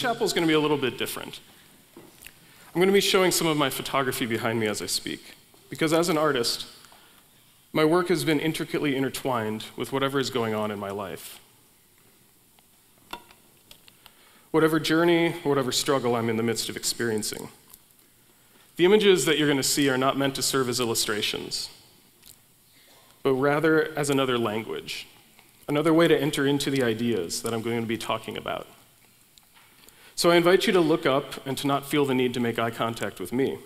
chapel is going to be a little bit different. I'm going to be showing some of my photography behind me as I speak, because as an artist, my work has been intricately intertwined with whatever is going on in my life. Whatever journey, whatever struggle I'm in the midst of experiencing. The images that you're going to see are not meant to serve as illustrations, but rather as another language, another way to enter into the ideas that I'm going to be talking about. So I invite you to look up and to not feel the need to make eye contact with me.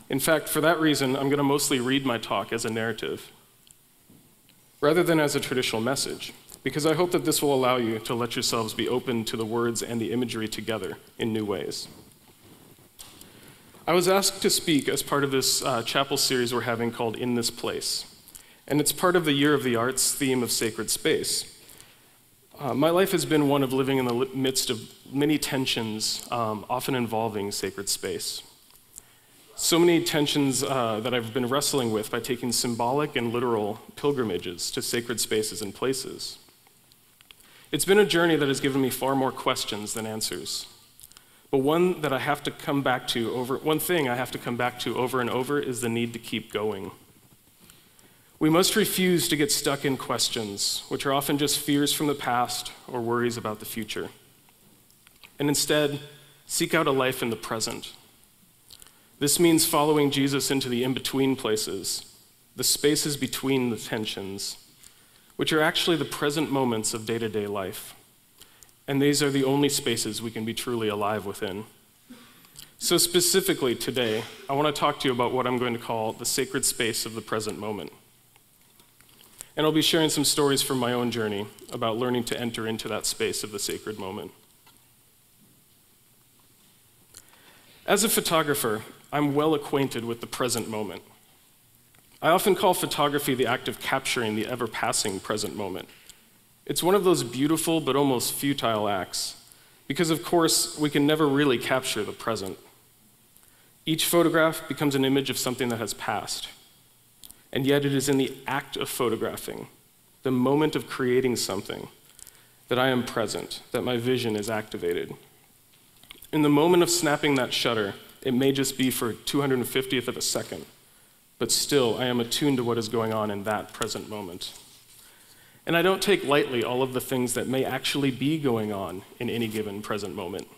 In fact, for that reason, I'm going to mostly read my talk as a narrative, rather than as a traditional message, because I hope that this will allow you to let yourselves be open to the words and the imagery together in new ways. I was asked to speak as part of this chapel series we're having called In This Place, and it's part of the Year of the Arts theme of sacred space. My life has been one of living in the midst of many tensions, often involving sacred space. So many tensions that I've been wrestling with by taking symbolic and literal pilgrimages to sacred spaces and places. It's been a journey that has given me far more questions than answers. But one thing I have to come back to over and over is the need to keep going. We must refuse to get stuck in questions, which are often just fears from the past or worries about the future, and instead seek out a life in the present. This means following Jesus into the in-between places, the spaces between the tensions, which are actually the present moments of day-to-day life. And these are the only spaces we can be truly alive within. So specifically today, I want to talk to you about what I'm going to call the sacred space of the present moment. And I'll be sharing some stories from my own journey about learning to enter into that space of the sacred moment. As a photographer, I'm well acquainted with the present moment. I often call photography the act of capturing the ever-passing present moment. It's one of those beautiful but almost futile acts, because of course we can never really capture the present. Each photograph becomes an image of something that has passed, and yet it is in the act of photographing, the moment of creating something, that I am present, that my vision is activated. In the moment of snapping that shutter, it may just be for 250th of a second, but still I am attuned to what is going on in that present moment. And I don't take lightly all of the things that may actually be going on in any given present moment.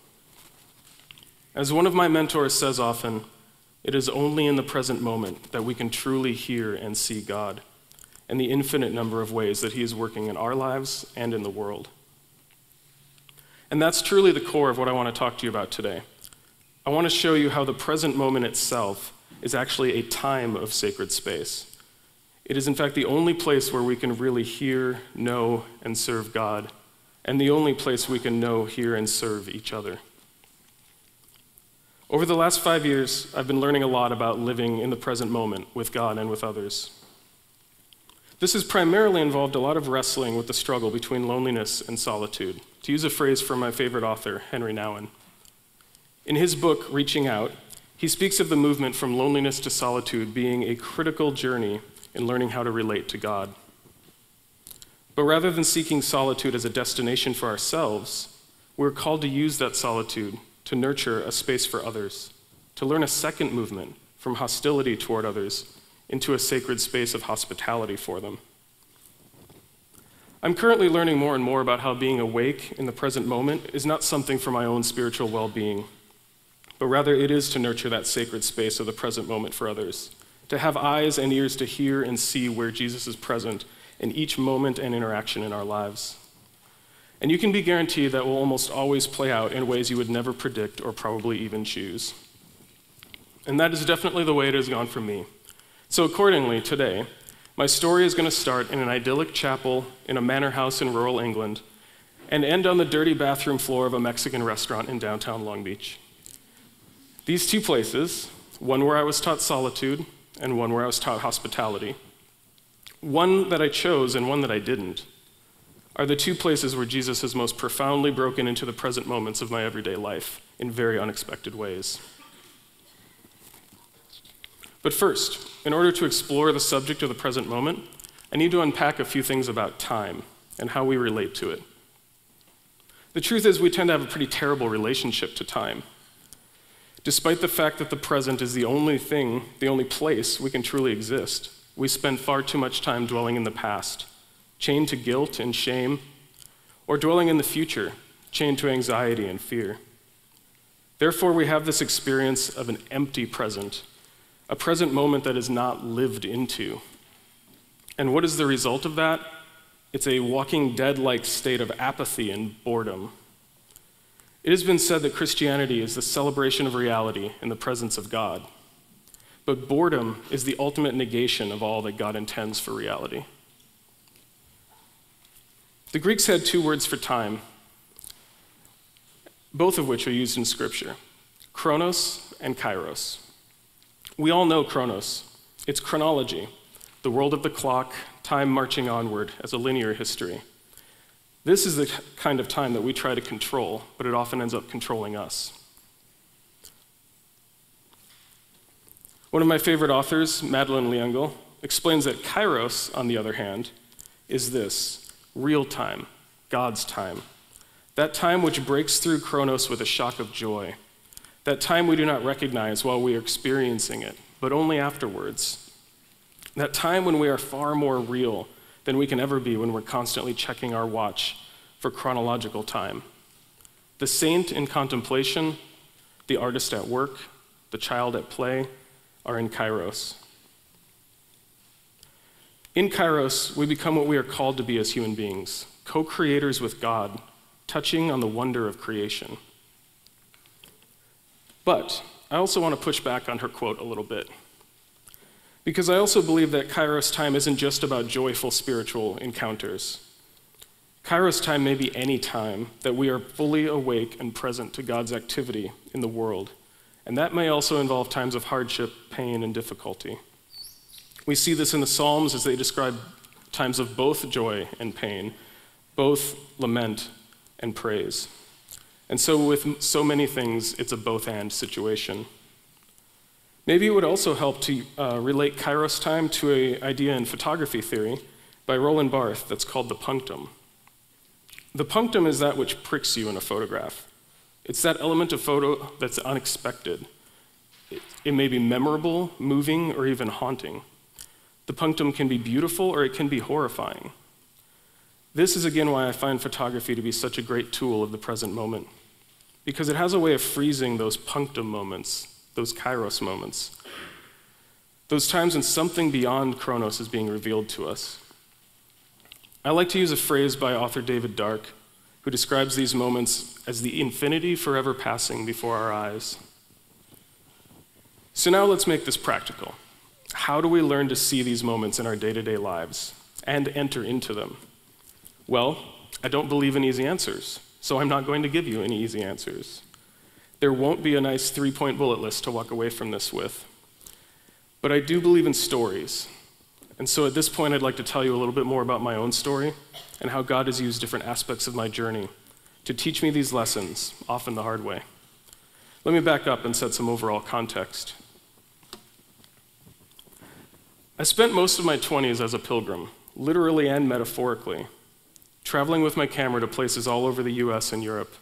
As one of my mentors says often, it is only in the present moment that we can truly hear and see God, and the infinite number of ways that He is working in our lives and in the world. And that's truly the core of what I want to talk to you about today. I want to show you how the present moment itself is actually a time of sacred space. It is in fact the only place where we can really hear, know, and serve God, and the only place we can know, hear, and serve each other. Over the last 5 years, I've been learning a lot about living in the present moment with God and with others. This has primarily involved a lot of wrestling with the struggle between loneliness and solitude, to use a phrase from my favorite author, Henry Nouwen. In his book, Reaching Out, he speaks of the movement from loneliness to solitude being a critical journey in learning how to relate to God. But rather than seeking solitude as a destination for ourselves, we're called to use that solitude to nurture a space for others, to learn a second movement from hostility toward others into a sacred space of hospitality for them. I'm currently learning more and more about how being awake in the present moment is not something for my own spiritual well-being, but rather it is to nurture that sacred space of the present moment for others, to have eyes and ears to hear and see where Jesus is present in each moment and interaction in our lives. And you can be guaranteed that will almost always play out in ways you would never predict or probably even choose. And that is definitely the way it has gone for me. So accordingly, today, my story is going to start in an idyllic chapel in a manor house in rural England and end on the dirty bathroom floor of a Mexican restaurant in downtown Long Beach. These two places, one where I was taught solitude and one where I was taught hospitality, one that I chose and one that I didn't, are the two places where Jesus has most profoundly broken into the present moments of my everyday life in very unexpected ways. But first, in order to explore the subject of the present moment, I need to unpack a few things about time and how we relate to it. The truth is, we tend to have a pretty terrible relationship to time. Despite the fact that the present is the only thing, the only place we can truly exist, we spend far too much time dwelling in the past, chained to guilt and shame, or dwelling in the future, chained to anxiety and fear. Therefore, we have this experience of an empty present, a present moment that is not lived into. And what is the result of that? It's a Walking Dead-like state of apathy and boredom. It has been said that Christianity is the celebration of reality in the presence of God. But boredom is the ultimate negation of all that God intends for reality. The Greeks had two words for time, both of which are used in Scripture: Kronos and kairos. We all know Kronos. It's chronology, the world of the clock, time marching onward as a linear history. This is the kind of time that we try to control, but it often ends up controlling us. One of my favorite authors, Madeleine L'Engle, explains that kairos, on the other hand, is this: real time, God's time. That time which breaks through Kronos with a shock of joy. That time we do not recognize while we are experiencing it, but only afterwards. That time when we are far more real than we can ever be when we're constantly checking our watch for chronological time. The saint in contemplation, the artist at work, the child at play are in kairos. In kairos, we become what we are called to be as human beings, co-creators with God, touching on the wonder of creation. But I also want to push back on her quote a little bit, because I also believe that kairos time isn't just about joyful spiritual encounters. Kairos time may be any time that we are fully awake and present to God's activity in the world, and that may also involve times of hardship, pain, and difficulty. We see this in the Psalms as they describe times of both joy and pain, both lament and praise. And so with so many things, it's a both-and situation. Maybe it would also help to relate kairos time to an idea in photography theory by Roland Barthes that's called the punctum. The punctum is that which pricks you in a photograph. It's that element of photo that's unexpected. It may be memorable, moving, or even haunting. The punctum can be beautiful or it can be horrifying. This is again why I find photography to be such a great tool of the present moment, because it has a way of freezing those punctum moments, those kairos moments, those times when something beyond Kronos is being revealed to us. I like to use a phrase by author David Dark, who describes these moments as the infinity forever passing before our eyes. So now let's make this practical. How do we learn to see these moments in our day-to-day lives and enter into them? Well, I don't believe in easy answers, so I'm not going to give you any easy answers. There won't be a nice 3-point bullet list to walk away from this with. But I do believe in stories. And so at this point, I'd like to tell you a little bit more about my own story and how God has used different aspects of my journey to teach me these lessons, often the hard way. Let me back up and set some overall context. I spent most of my 20s as a pilgrim, literally and metaphorically, traveling with my camera to places all over the US and Europe,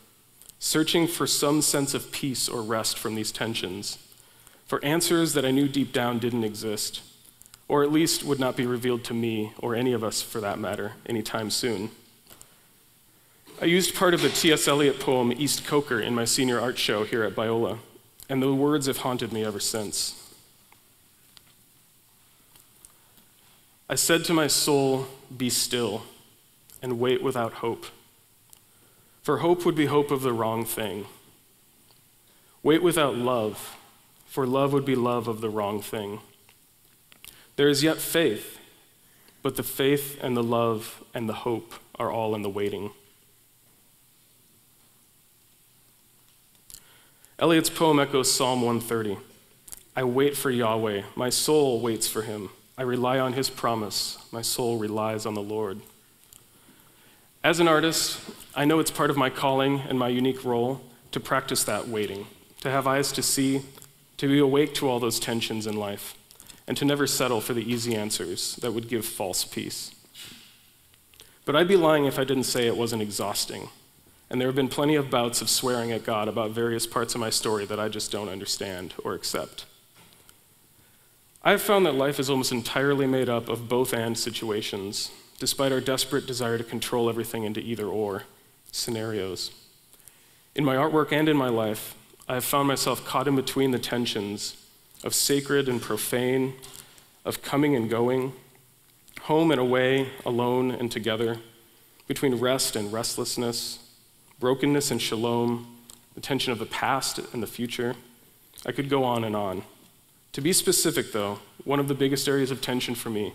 searching for some sense of peace or rest from these tensions, for answers that I knew deep down didn't exist, or at least would not be revealed to me, or any of us for that matter, anytime soon. I used part of the T.S. Eliot poem East Coker in my senior art show here at Biola, and the words have haunted me ever since. I said to my soul, "Be still, and wait without hope. For hope would be hope of the wrong thing. Wait without love, for love would be love of the wrong thing. There is yet faith, but the faith and the love and the hope are all in the waiting." Eliot's poem echoes Psalm 130. I wait for Yahweh, my soul waits for him. I rely on his promise, my soul relies on the Lord. As an artist, I know it's part of my calling and my unique role to practice that waiting, to have eyes to see, to be awake to all those tensions in life, and to never settle for the easy answers that would give false peace. But I'd be lying if I didn't say it wasn't exhausting, and there have been plenty of bouts of swearing at God about various parts of my story that I just don't understand or accept. I have found that life is almost entirely made up of both-and situations, despite our desperate desire to control everything into either-or scenarios. In my artwork and in my life, I have found myself caught in between the tensions of sacred and profane, of coming and going, home and away, alone and together, between rest and restlessness, brokenness and shalom, the tension of the past and the future. I could go on and on. To be specific, though, one of the biggest areas of tension for me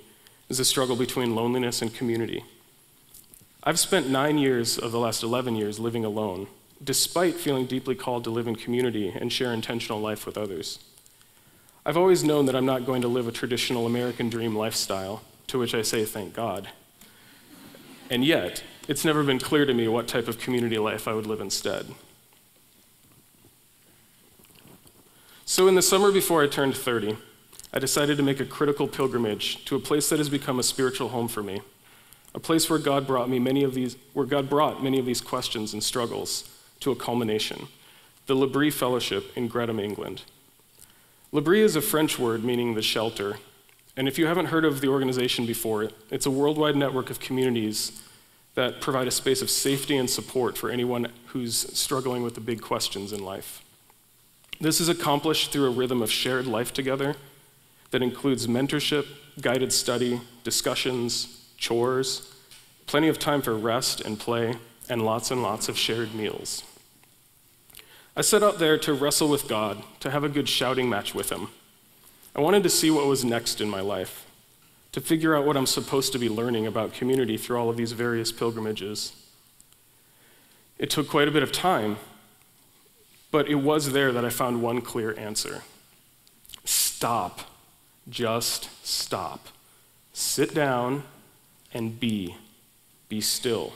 is the struggle between loneliness and community. I've spent 9 years of the last 11 years living alone, despite feeling deeply called to live in community and share intentional life with others. I've always known that I'm not going to live a traditional American dream lifestyle, to which I say thank God. And yet, it's never been clear to me what type of community life I would live instead. So in the summer before I turned 30, I decided to make a critical pilgrimage to a place that has become a spiritual home for me, a place where God brought many of these questions and struggles to a culmination, the L'Abri Fellowship in Gresham, England. L'Abri is a French word meaning the shelter, and if you haven't heard of the organization before, it's a worldwide network of communities that provide a space of safety and support for anyone who's struggling with the big questions in life. This is accomplished through a rhythm of shared life together that includes mentorship, guided study, discussions, chores, plenty of time for rest and play, and lots of shared meals. I set out there to wrestle with God, to have a good shouting match with him. I wanted to see what was next in my life, to figure out what I'm supposed to be learning about community through all of these various pilgrimages. It took quite a bit of time, but it was there that I found one clear answer. Stop. Just stop. Sit down and be. Be still.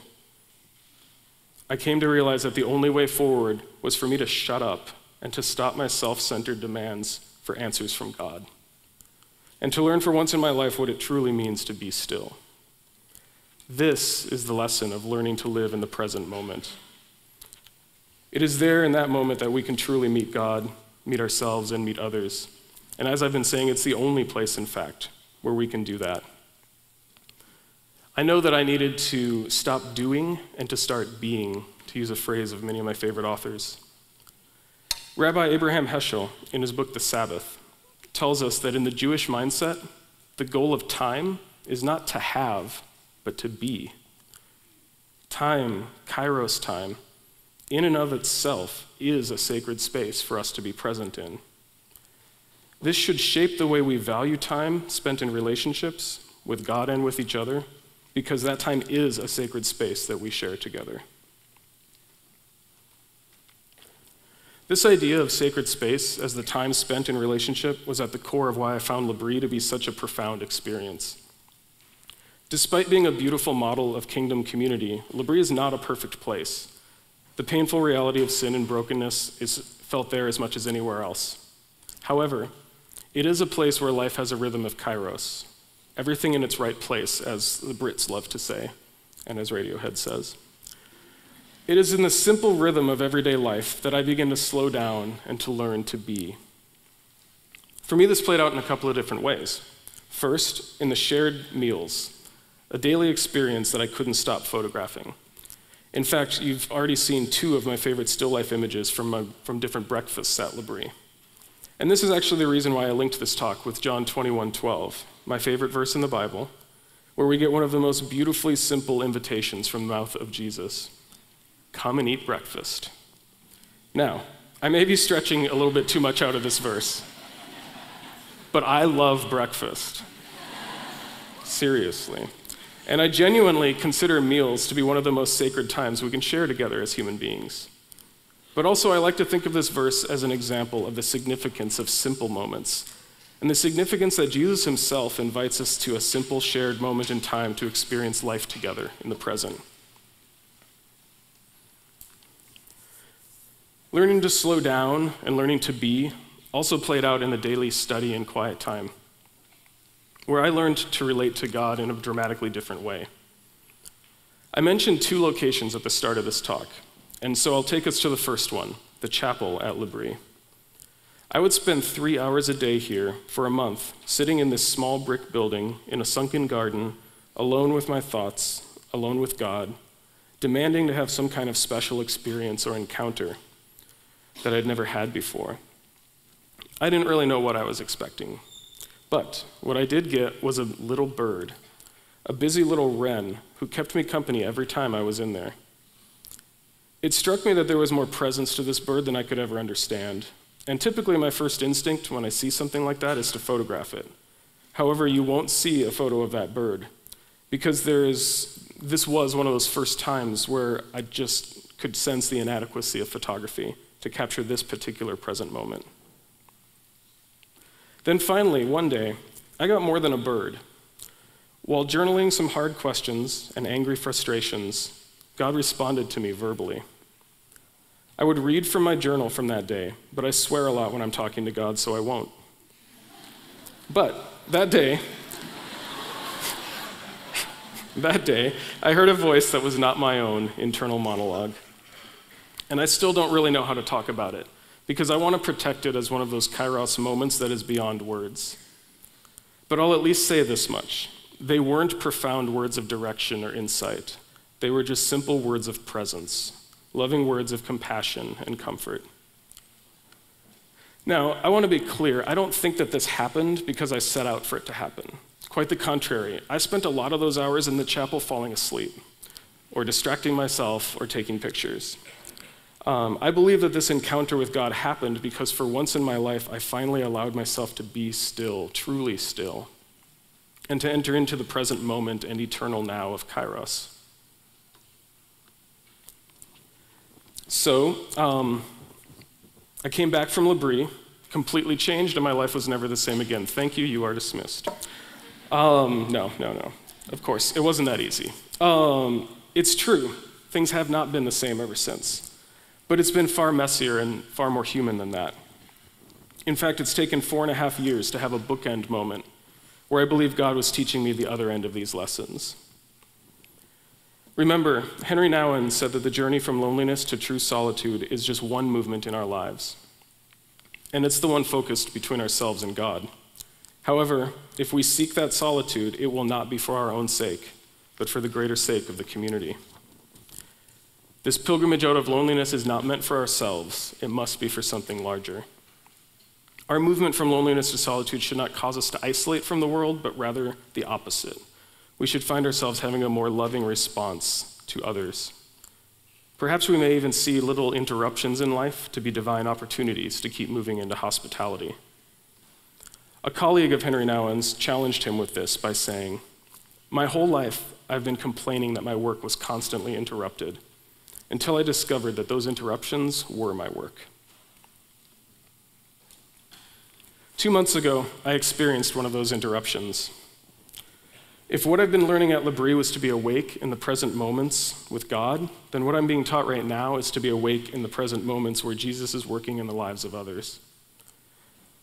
I came to realize that the only way forward was for me to shut up and to stop my self-centered demands for answers from God, and to learn for once in my life what it truly means to be still. This is the lesson of learning to live in the present moment. It is there in that moment that we can truly meet God, meet ourselves, and meet others. And as I've been saying, it's the only place, in fact, where we can do that. I know that I needed to stop doing and to start being, to use a phrase of many of my favorite authors. Rabbi Abraham Heschel, in his book The Sabbath, tells us that in the Jewish mindset, the goal of time is not to have, but to be. Time, kairos time, in and of itself is a sacred space for us to be present in. This should shape the way we value time spent in relationships with God and with each other, because that time is a sacred space that we share together. This idea of sacred space as the time spent in relationship was at the core of why I found L'Abri to be such a profound experience. Despite being a beautiful model of kingdom community, L'Abri is not a perfect place. The painful reality of sin and brokenness is felt there as much as anywhere else. However, it is a place where life has a rhythm of kairos, everything in its right place, as the Brits love to say, and as Radiohead says. It is in the simple rhythm of everyday life that I begin to slow down and to learn to be. For me, this played out in a couple of different ways. First, in the shared meals, a daily experience that I couldn't stop photographing. In fact, you've already seen 2 of my favorite still life images from different breakfasts at L'Abri. And this is actually the reason why I linked this talk with John 21:12, my favorite verse in the Bible, where we get one of the most beautifully simple invitations from the mouth of Jesus. Come and eat breakfast. Now, I may be stretching a little bit too much out of this verse, but I love breakfast. Seriously. And I genuinely consider meals to be one of the most sacred times we can share together as human beings. But also, I like to think of this verse as an example of the significance of simple moments, and the significance that Jesus himself invites us to a simple shared moment in time to experience life together in the present. Learning to slow down and learning to be also played out in the daily study and quiet time, where I learned to relate to God in a dramatically different way. I mentioned 2 locations at the start of this talk, And so I'll take us to the first one, the chapel at L'Abri. I would spend 3 hours a day here for a month, sitting in this small brick building in a sunken garden, alone with my thoughts, alone with God, demanding to have some kind of special experience or encounter that I'd never had before. I didn't really know what I was expecting, but what I did get was a little bird, a busy little wren who kept me company every time I was in there. It struck me that there was more presence to this bird than I could ever understand, and typically my first instinct when I see something like that is to photograph it. However, you won't see a photo of that bird, because this was one of those first times where I just could sense the inadequacy of photography to capture this particular present moment. Then finally, one day, I got more than a bird. While journaling some hard questions and angry frustrations, God responded to me verbally. I would read from my journal from that day, but I swear a lot when I'm talking to God, so I won't. But that day, I heard a voice that was not my own internal monologue. And I still don't really know how to talk about it, because I want to protect it as one of those kairos moments that is beyond words. But I'll at least say this much. They weren't profound words of direction or insight. They were just simple words of presence, loving words of compassion and comfort. Now, I want to be clear. I don't think that this happened because I set out for it to happen. Quite the contrary. I spent a lot of those hours in the chapel falling asleep, or distracting myself, or taking pictures. I believe that this encounter with God happened because for once in my life, I finally allowed myself to be still, truly still, and to enter into the present moment and eternal now of kairos. So, I came back from L'Abri, completely changed, and my life was never the same again. Thank you, you are dismissed. No. Of course, it wasn't that easy. It's true, things have not been the same ever since. But it's been far messier and far more human than that. In fact, it's taken 4.5 years to have a bookend moment where I believe God was teaching me the other end of these lessons. Remember, Henry Nouwen said that the journey from loneliness to true solitude is just one movement in our lives. And it's the one focused between ourselves and God. However, if we seek that solitude, it will not be for our own sake, but for the greater sake of the community. This pilgrimage out of loneliness is not meant for ourselves. It must be for something larger. Our movement from loneliness to solitude should not cause us to isolate from the world, but rather the opposite. We should find ourselves having a more loving response to others. Perhaps we may even see little interruptions in life to be divine opportunities to keep moving into hospitality. A colleague of Henry Nouwen's challenged him with this by saying, "My whole life, I've been complaining that my work was constantly interrupted, until I discovered that those interruptions were my work." 2 months ago, I experienced one of those interruptions. If what I've been learning at L'Abri was to be awake in the present moments with God, then what I'm being taught right now is to be awake in the present moments where Jesus is working in the lives of others.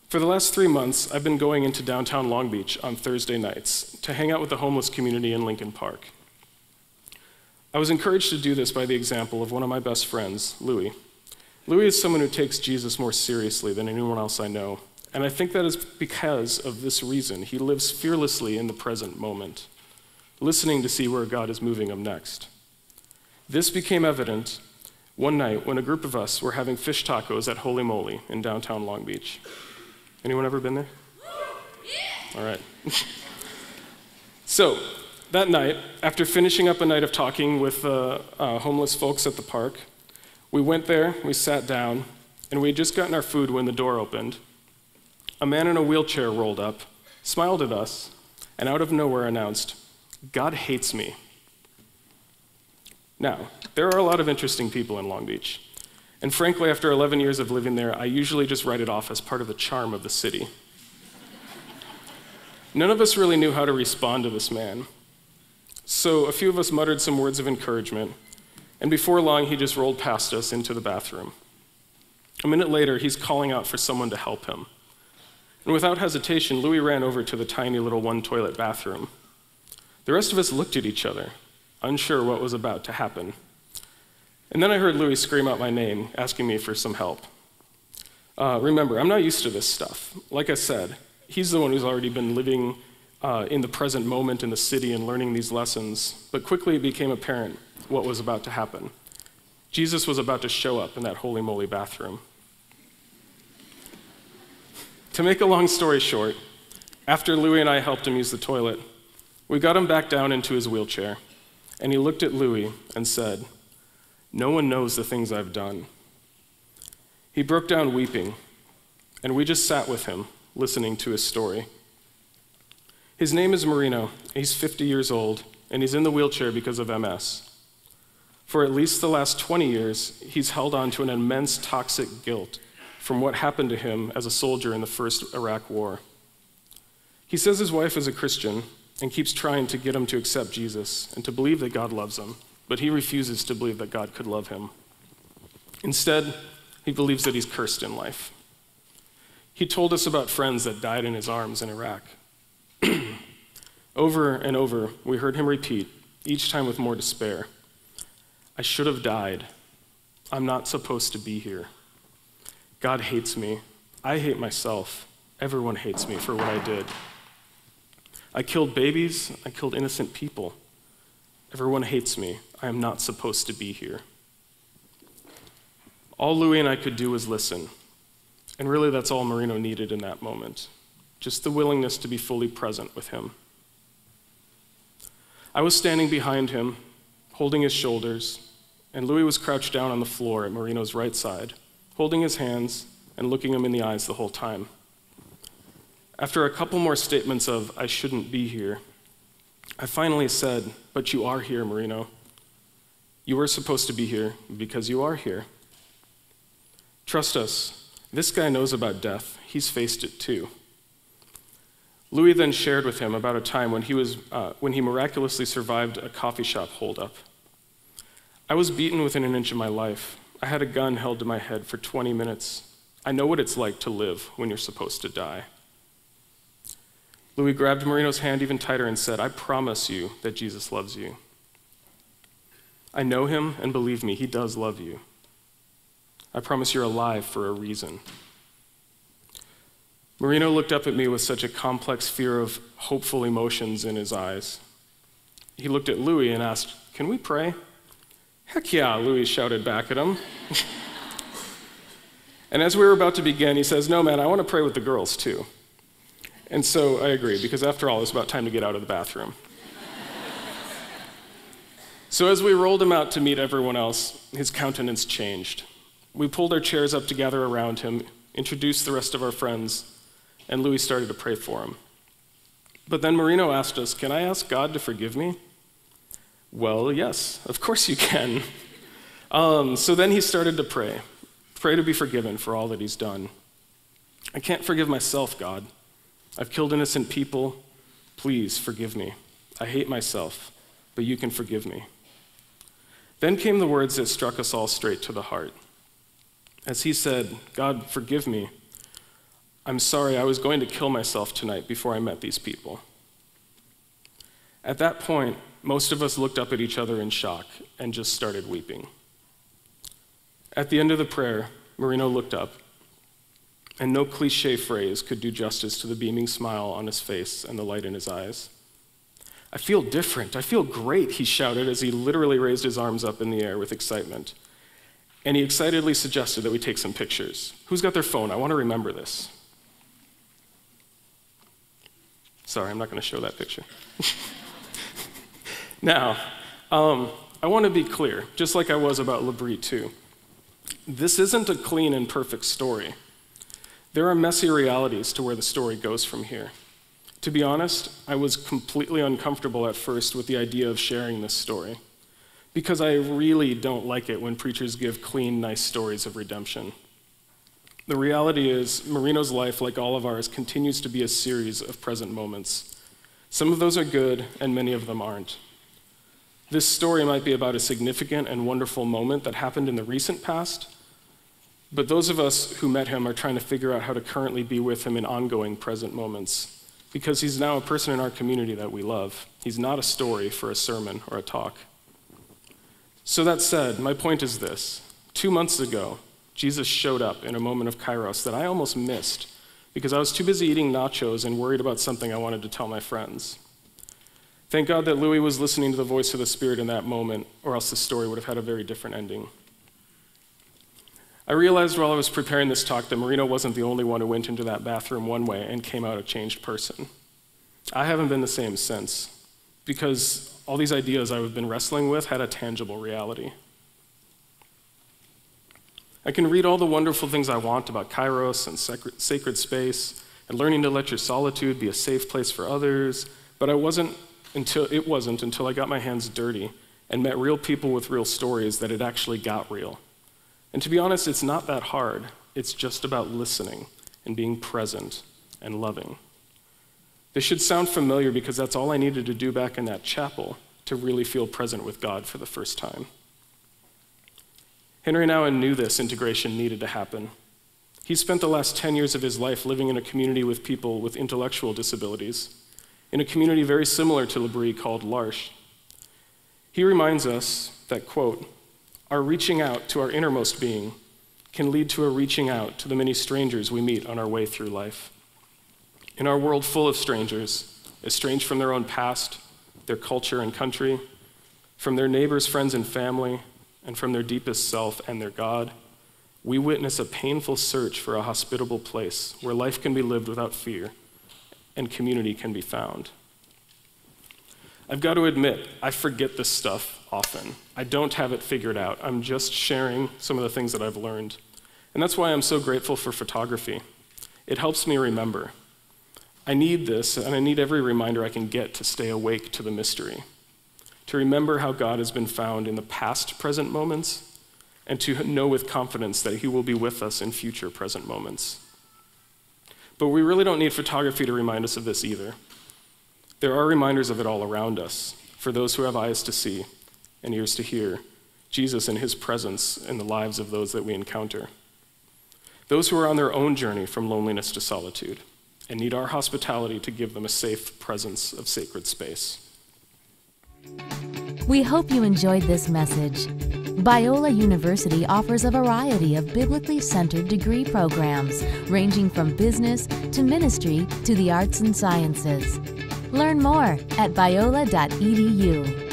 For the last 3 months, I've been going into downtown Long Beach on Thursday nights to hang out with the homeless community in Lincoln Park. I was encouraged to do this by the example of one of my best friends, Louis. Louis is someone who takes Jesus more seriously than anyone else I know, and I think that is because of this reason. He lives fearlessly in the present moment, listening to see where God is moving him next. This became evident one night when a group of us were having fish tacos at Holy Moly in downtown Long Beach. Anyone ever been there? All right. So, that night, after finishing up a night of talking with homeless folks at the park, we went there, we sat down, and we had just gotten our food when the door opened. A man in a wheelchair rolled up, smiled at us, and out of nowhere announced, "God hates me." Now, there are a lot of interesting people in Long Beach, and frankly, after 11 years of living there, I usually just write it off as part of the charm of the city. None of us really knew how to respond to this man. So a few of us muttered some words of encouragement, and before long, he just rolled past us into the bathroom. A minute later, he's calling out for someone to help him. And without hesitation, Louis ran over to the tiny little one-toilet bathroom. The rest of us looked at each other, unsure what was about to happen. And then I heard Louis scream out my name, asking me for some help. Remember, I'm not used to this stuff. Like I said, he's the one who's already been living in the present moment in the city and learning these lessons, but quickly it became apparent what was about to happen. Jesus was about to show up in that holy moly bathroom. To make a long story short, after Louis and I helped him use the toilet, we got him back down into his wheelchair, and he looked at Louis and said, "No one knows the things I've done." He broke down weeping, and we just sat with him, listening to his story. His name is Marino. He's 50 years old, and he's in the wheelchair because of MS. For at least the last 20 years, he's held on to an immense toxic guilt from what happened to him as a soldier in the first Iraq War. He says his wife is a Christian and keeps trying to get him to accept Jesus and to believe that God loves him, but he refuses to believe that God could love him. Instead, he believes that he's cursed in life. He told us about friends that died in his arms in Iraq. Over and over, we heard him repeat, each time with more despair, "I should have died. I'm not supposed to be here. God hates me. I hate myself. Everyone hates me for what I did. I killed babies. I killed innocent people. Everyone hates me. I am not supposed to be here." All Louis and I could do was listen. And really, that's all Marino needed in that moment. Just the willingness to be fully present with him. I was standing behind him, holding his shoulders, and Louis was crouched down on the floor at Marino's right side, holding his hands and looking him in the eyes the whole time. After a couple more statements of, "I shouldn't be here," I finally said, "But you are here, Marino. You were supposed to be here because you are here. Trust us, this guy knows about death. He's faced it too." Louis then shared with him about a time when he miraculously survived a coffee shop holdup. "I was beaten within an inch of my life. I had a gun held to my head for 20 minutes. I know what it's like to live when you're supposed to die." Louis grabbed Marino's hand even tighter and said, "I promise you that Jesus loves you. I know him, and believe me, he does love you. I promise you're alive for a reason." Marino looked up at me with such a complex fear of hopeful emotions in his eyes. He looked at Louis and asked, "Can we pray?" "Heck yeah," Louis shouted back at him. And as we were about to begin, he says, "No, man, I want to pray with the girls too." And so I agreed, because after all, it was about time to get out of the bathroom. So as we rolled him out to meet everyone else, his countenance changed. We pulled our chairs up to gather around him, introduced the rest of our friends, and Louis started to pray for him. But then Marino asked us, "Can I ask God to forgive me?" "Well, yes, of course you can." So then he started to pray to be forgiven for all that he's done. "I can't forgive myself, God. I've killed innocent people. Please forgive me. I hate myself, but you can forgive me." Then came the words that struck us all straight to the heart. As he said, "God, forgive me. I'm sorry, I was going to kill myself tonight before I met these people." At that point, most of us looked up at each other in shock and just started weeping. At the end of the prayer, Marino looked up, and no cliche phrase could do justice to the beaming smile on his face and the light in his eyes. "I feel different. I feel great," he shouted as he literally raised his arms up in the air with excitement. And he excitedly suggested that we take some pictures. Who's got their phone? I want to remember this. Sorry, I'm not going to show that picture. Now, I want to be clear, just like I was about Labrie too. This isn't a clean and perfect story. There are messy realities to where the story goes from here. To be honest, I was completely uncomfortable at first with the idea of sharing this story, because I really don't like it when preachers give clean, nice stories of redemption. The reality is, Marino's life, like all of ours, continues to be a series of present moments. Some of those are good, and many of them aren't. This story might be about a significant and wonderful moment that happened in the recent past, but those of us who met him are trying to figure out how to currently be with him in ongoing present moments, because he's now a person in our community that we love. He's not a story for a sermon or a talk. So that said, my point is this. 2 months ago, Jesus showed up in a moment of kairos that I almost missed because I was too busy eating nachos and worried about something I wanted to tell my friends. Thank God that Louis was listening to the voice of the Spirit in that moment, or else the story would have had a very different ending. I realized while I was preparing this talk that Marino wasn't the only one who went into that bathroom one way and came out a changed person. I haven't been the same since, because all these ideas I've been wrestling with had a tangible reality. I can read all the wonderful things I want about kairos and sacred space and learning to let your solitude be a safe place for others, but it wasn't until I got my hands dirty and met real people with real stories that it actually got real. And to be honest, it's not that hard. It's just about listening and being present and loving. This should sound familiar because that's all I needed to do back in that chapel to really feel present with God for the first time. Henry Nouwen knew this integration needed to happen. He spent the last 10 years of his life living in a community with people with intellectual disabilities, in a community very similar to L'Abri called L'Arche. He reminds us that, quote, our reaching out to our innermost being can lead to a reaching out to the many strangers we meet on our way through life. In our world full of strangers, estranged from their own past, their culture and country, from their neighbors, friends, and family, and from their deepest self and their God, we witness a painful search for a hospitable place where life can be lived without fear and community can be found. I've got to admit, I forget this stuff often. I don't have it figured out. I'm just sharing some of the things that I've learned. And that's why I'm so grateful for photography. It helps me remember. I need this, and I need every reminder I can get to stay awake to the mystery, to remember how God has been found in the past present moments, and to know with confidence that he will be with us in future present moments. But we really don't need photography to remind us of this either. There are reminders of it all around us, for those who have eyes to see and ears to hear Jesus and his presence in the lives of those that we encounter. Those who are on their own journey from loneliness to solitude and need our hospitality to give them a safe presence of sacred space. We hope you enjoyed this message. Biola University offers a variety of biblically centered degree programs, ranging from business to ministry to the arts and sciences. Learn more at biola.edu.